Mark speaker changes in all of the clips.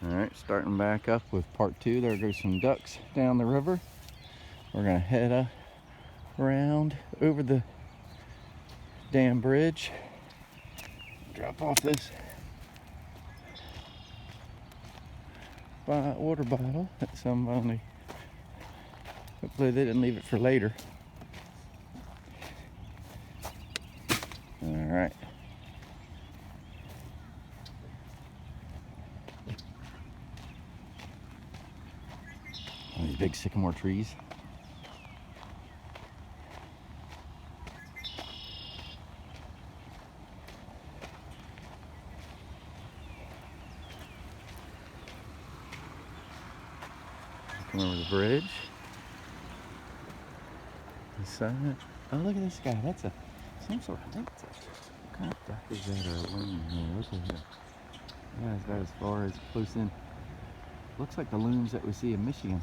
Speaker 1: Alright, starting back up with part 2. There goes some ducks down the river. We're going to head around over the dam bridge. Drop off this water bottle that somebody, hopefully they didn't leave it for later. Alright. These big sycamore trees. Come over the bridge. This side. Oh, look at this guy. That's some sort of, what kind of duck is that, or a loon here? Look at that. Yeah, it's about as far as close in. Looks like the loons that we see in Michigan.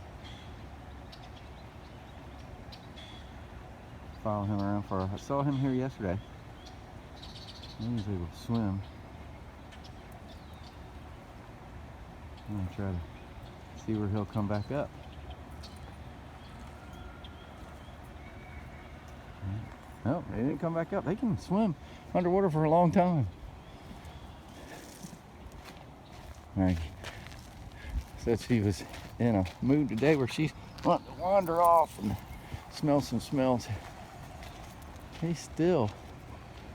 Speaker 1: Follow him around for. I saw him here yesterday. He was able to swim. I'm gonna try to see where he'll come back up. No, they didn't come back up. They can swim underwater for a long time. Maggie said she was in a mood today where she's wanting to wander off and smell some smells. He still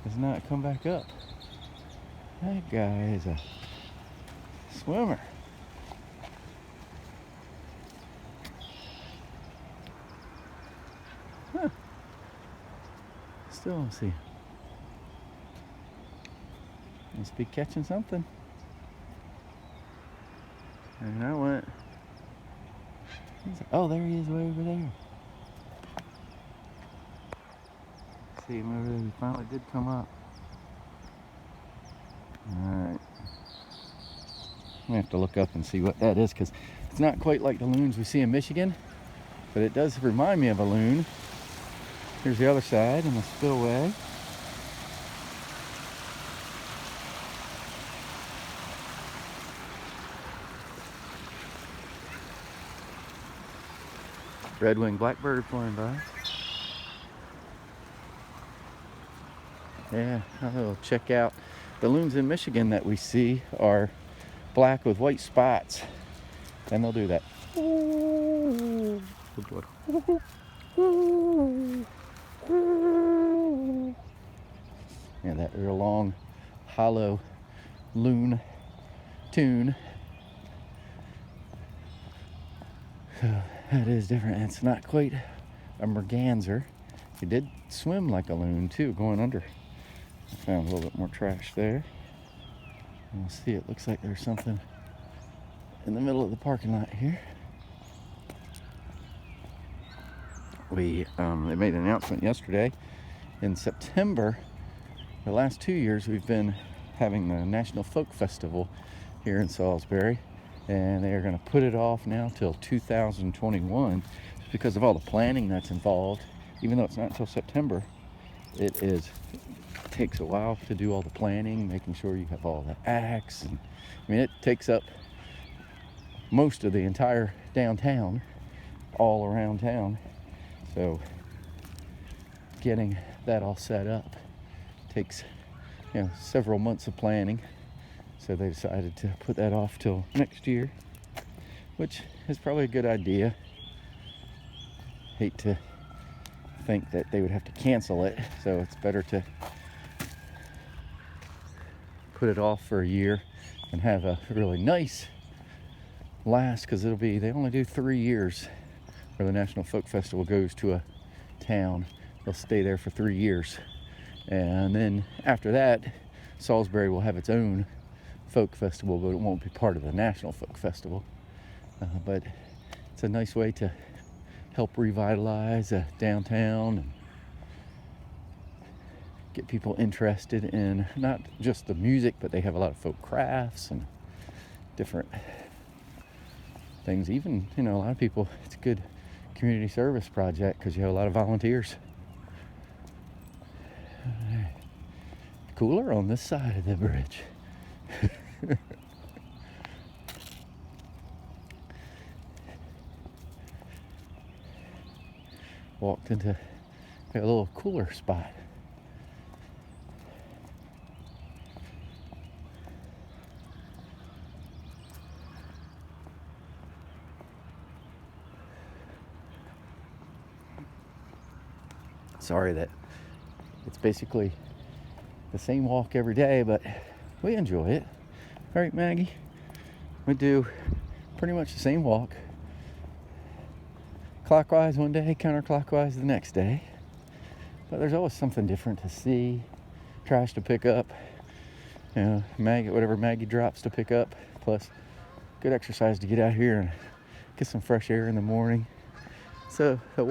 Speaker 1: has not come back up. That guy is a swimmer. Huh. Still don't see him. Must be catching something. And I went. Oh, there he is, way over there. See him over there. He finally did come up. Alright. I'm gonna have to look up and see what that is, because it's not quite like the loons we see in Michigan, but it does remind me of a loon. Here's the other side in the spillway. Red-winged blackbird flying by. Yeah, I'll check out. The loons in Michigan that we see are black with white spots, and they'll do that. Yeah, that real long, hollow loon tune. That is different. It's not quite a merganser. He did swim like a loon too, going under. I found a little bit more trash there. And we'll see, it looks like there's something in the middle of the parking lot here. They made an announcement yesterday. In September, the last 2 years, we've been having the National Folk Festival here in Salisbury, and they are going to put it off now till 2021 because of all the planning that's involved. Even though it's not until September, it takes a while to do all the planning, making sure you have all the acts, and I mean, it takes up most of the entire downtown, all around town. So getting that all set up takes, several months of planning. So they decided to put that off till next year, which is probably a good idea. Hate to think that they would have to cancel it, so it's better to put it off for a year and have a really nice last, because they only do 3 years where the National Folk Festival goes to a town. They'll stay there for 3 years, and then after that, Salisbury will have its own folk festival, but it won't be part of the National Folk Festival. But it's a nice way to help revitalize downtown and get people interested in not just the music, but they have a lot of folk crafts and different things. Even, a lot of people, it's a good community service project because you have a lot of volunteers. Cooler on this side of the bridge. walked into a little cooler spot. Sorry that it's basically the same walk every day, but we enjoy it. All right, Maggie, we do pretty much the same walk. Clockwise one day, counterclockwise the next day. But there's always something different to see, trash to pick up, you know, whatever Maggie drops to pick up, plus good exercise to get out here and get some fresh air in the morning. So the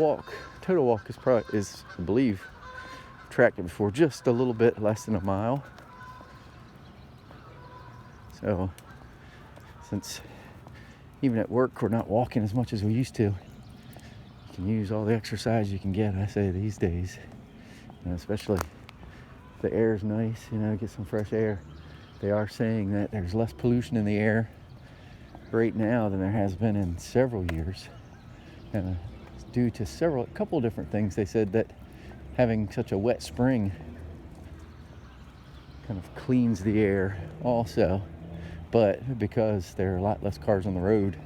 Speaker 1: total walk is I believe, tracked it before, just a little bit less than a mile. So since even at work we're not walking as much as we used to, you can use all the exercise you can get, I say, these days. And especially if the air is nice, you know, get some fresh air. They are saying that there's less pollution in the air right now than there has been in several years. And due to a couple different things. They said that having such a wet spring kind of cleans the air also, but because there are a lot less cars on the road,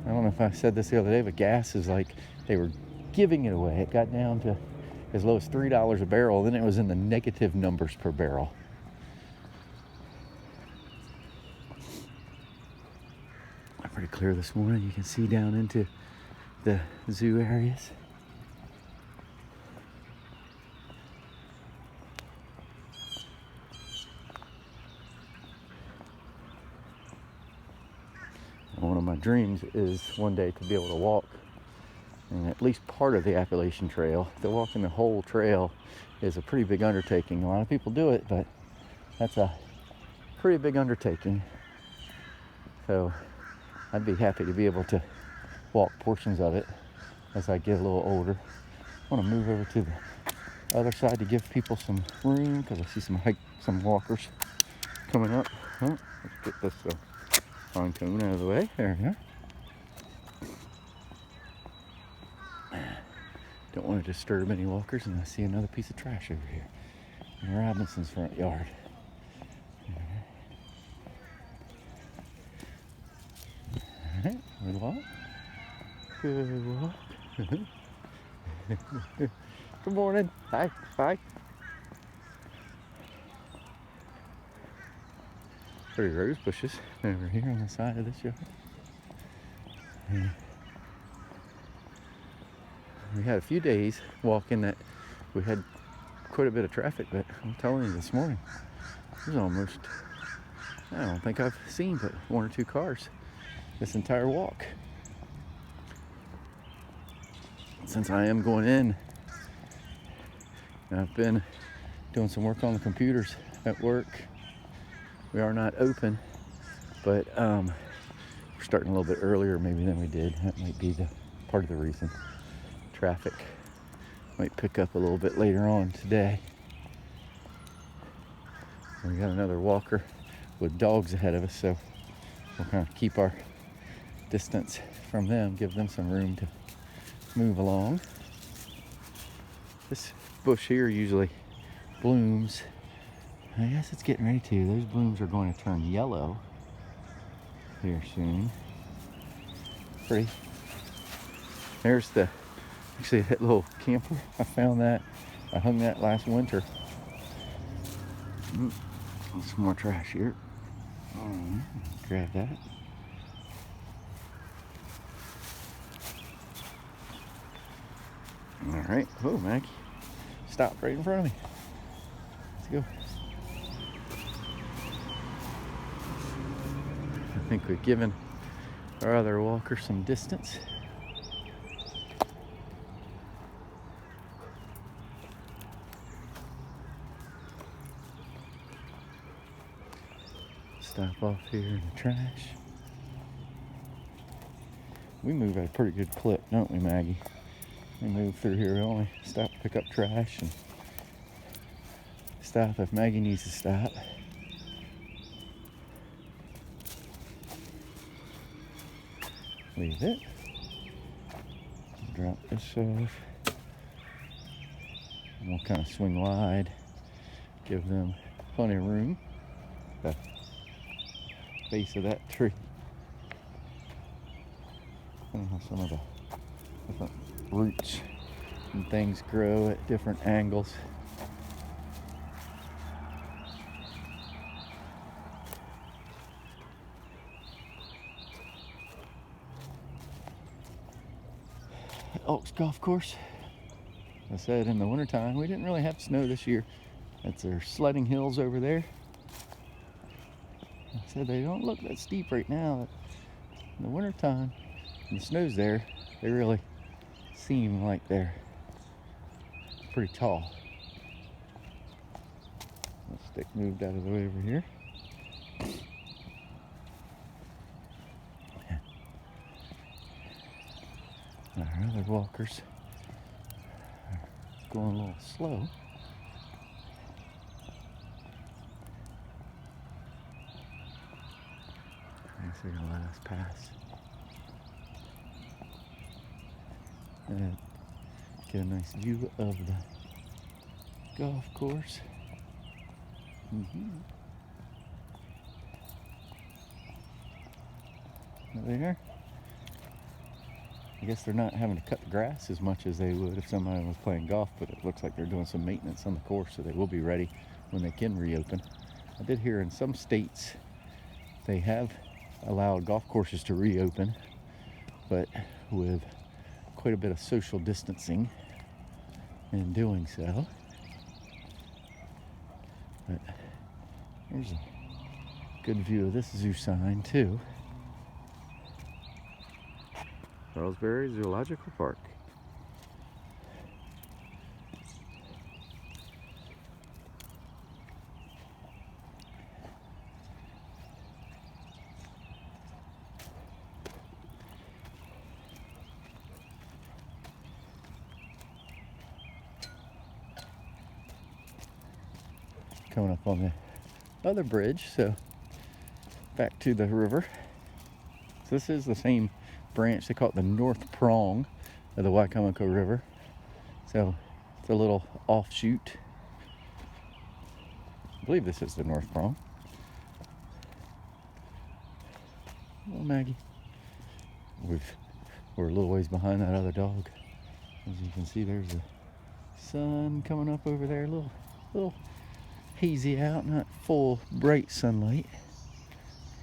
Speaker 1: I don't know if I said this the other day, but gas is like, they were giving it away. It got down to as low as $3 a barrel, then it was in the negative numbers per barrel. Pretty clear this morning. You can see down into the zoo areas. One of my dreams is one day to be able to walk in at least part of the Appalachian Trail. To walk in the whole trail is a pretty big undertaking. A lot of people do it, but that's a pretty big undertaking. So I'd be happy to be able to walk portions of it as I get a little older. I want to move over to the other side to give people some room, because I see some walkers coming up. Let's get this pontoon out of the way. There we go. Don't want to disturb any walkers, and I see another piece of trash over here in Robinson's front yard. Alright, good walk. Good walk. Good morning. Hi. Bye. Pretty rose bushes over here on the side of this yard. And we had a few days walking that we had quite a bit of traffic, but I'm telling you, this morning there's almost, I don't think I've seen but one or two cars this entire walk. Since I am going in, I've been doing some work on the computers at work. We are not open, but we're starting a little bit earlier maybe than we did. That might be the part of the reason. Traffic might pick up a little bit later on today. We got another walker with dogs ahead of us, so we'll kind of keep our distance from them, give them some room to move along. This bush here usually blooms. I guess it's getting ready to. Those blooms are going to turn yellow here soon. Pretty. There's actually that little camper. I found that. I hung that last winter. Some more trash here. Grab that. All right. Oh, Maggie. Stop right in front of me. Let's go. I think we've given our other walker some distance. Stop off here in the trash. We move at a pretty good clip, don't we, Maggie? We move through here. We only stop to pick up trash and stop if Maggie needs to stop. Leave it. Drop this off. And we'll kind of swing wide, give them plenty of room at the base of that tree. And how some of the different roots and things grow at different angles. Elks Golf Course. I said in the wintertime, we didn't really have snow this year. That's their sledding hills over there. I said they don't look that steep right now. In the wintertime, when the snow's there, they really seem like they're pretty tall. The stick moved out of the way over here. Our other walkers are going a little slow. I guess they're gonna let us pass. And get a nice view of the golf course. There. I guess they're not having to cut the grass as much as they would if somebody was playing golf, but it looks like they're doing some maintenance on the course, so they will be ready when they can reopen. I did hear in some states they have allowed golf courses to reopen, but with quite a bit of social distancing in doing so. But here's a good view of this zoo sign too. Salisbury Zoological Park. Coming up on the other bridge, so back to the river. So this is the same branch, they call it the North Prong of the Wicomico River. So it's a little offshoot. I believe this is the North Prong. Hello, Maggie. We're a little ways behind that other dog. As you can see, there's the sun coming up over there, a little hazy out, not full bright sunlight.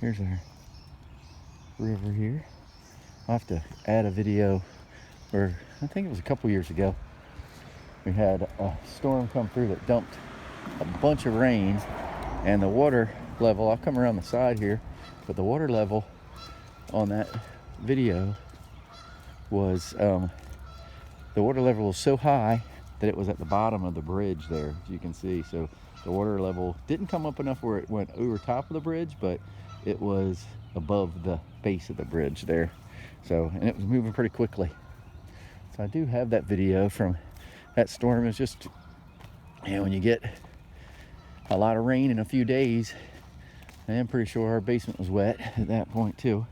Speaker 1: Here's our river here. I'll have to add a video where I think it was a couple years ago. We had a storm come through that dumped a bunch of rain, and the water level, I'll come around the side here, but the water level on that video was, the water level was so high that it was at the bottom of the bridge there, as you can see. So the water level didn't come up enough where it went over top of the bridge, but it was above the base of the bridge there. So, and it was moving pretty quickly. So I do have that video from that storm. It's just, you know, when you get a lot of rain in a few days, I am pretty sure our basement was wet at that point too.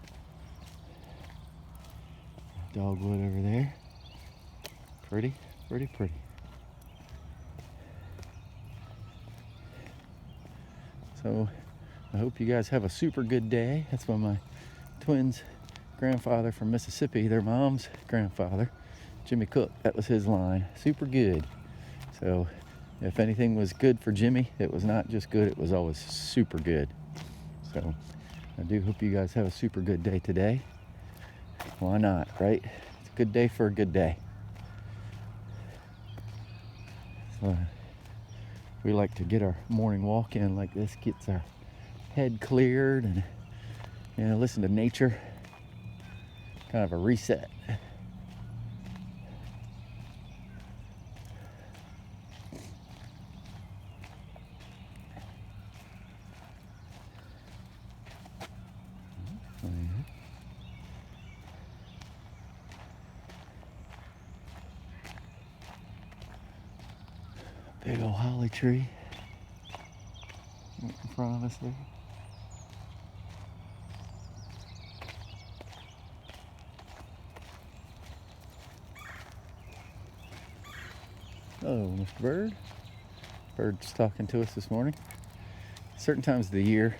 Speaker 1: Dogwood over there. Pretty, pretty, pretty. So I hope you guys have a super good day. That's what my twins' grandfather from Mississippi, their mom's grandfather, Jimmy Cook, that was his line. Super good. So if anything was good for Jimmy, it was not just good, it was always super good. So I do hope you guys have a super good day today. Why not, right? It's a good day for a good day. So we like to get our morning walk in like this, gets our head cleared and, you know, listen to nature. Kind of a reset. Big old holly tree right in front of us there. Hello, Mr. Bird. Bird's talking to us this morning. Certain times of the year,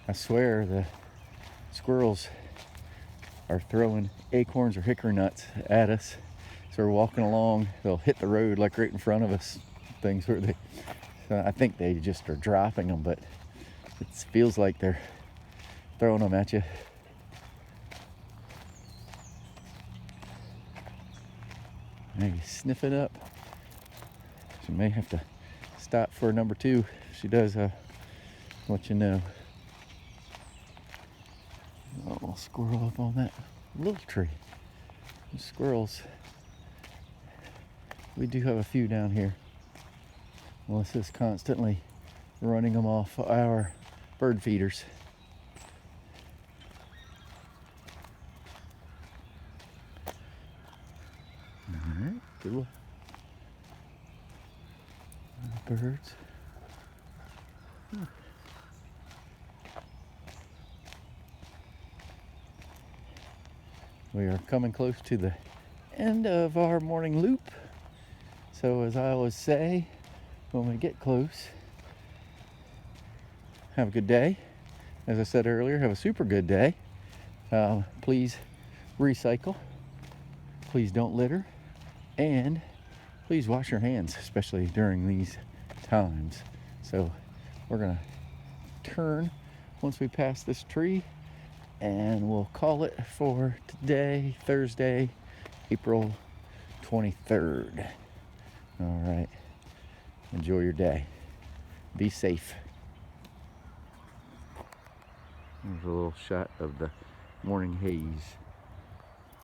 Speaker 1: I swear the squirrels are throwing acorns or hickory nuts at us. So we're walking along, they'll hit the road like right in front of us. Things where I think they just are dropping them, but it feels like they're throwing them at you. Maybe sniff it up. She may have to stop for number 2. If she does, let you know. Oh, I'll squirrel up on that little tree. The squirrels, we do have a few down here. Melissa's constantly running them off our bird feeders. Alright, good one. Birds. We are coming close to the end of our morning loop. So as I always say, when we get close, have a good day. As I said earlier, have a super good day. Please recycle. Please don't litter. And please wash your hands, especially during these times. So we're gonna turn once we pass this tree, and we'll call it for today, Thursday, April 23rd. All right, enjoy your day. Be safe. There's a little shot of the morning haze.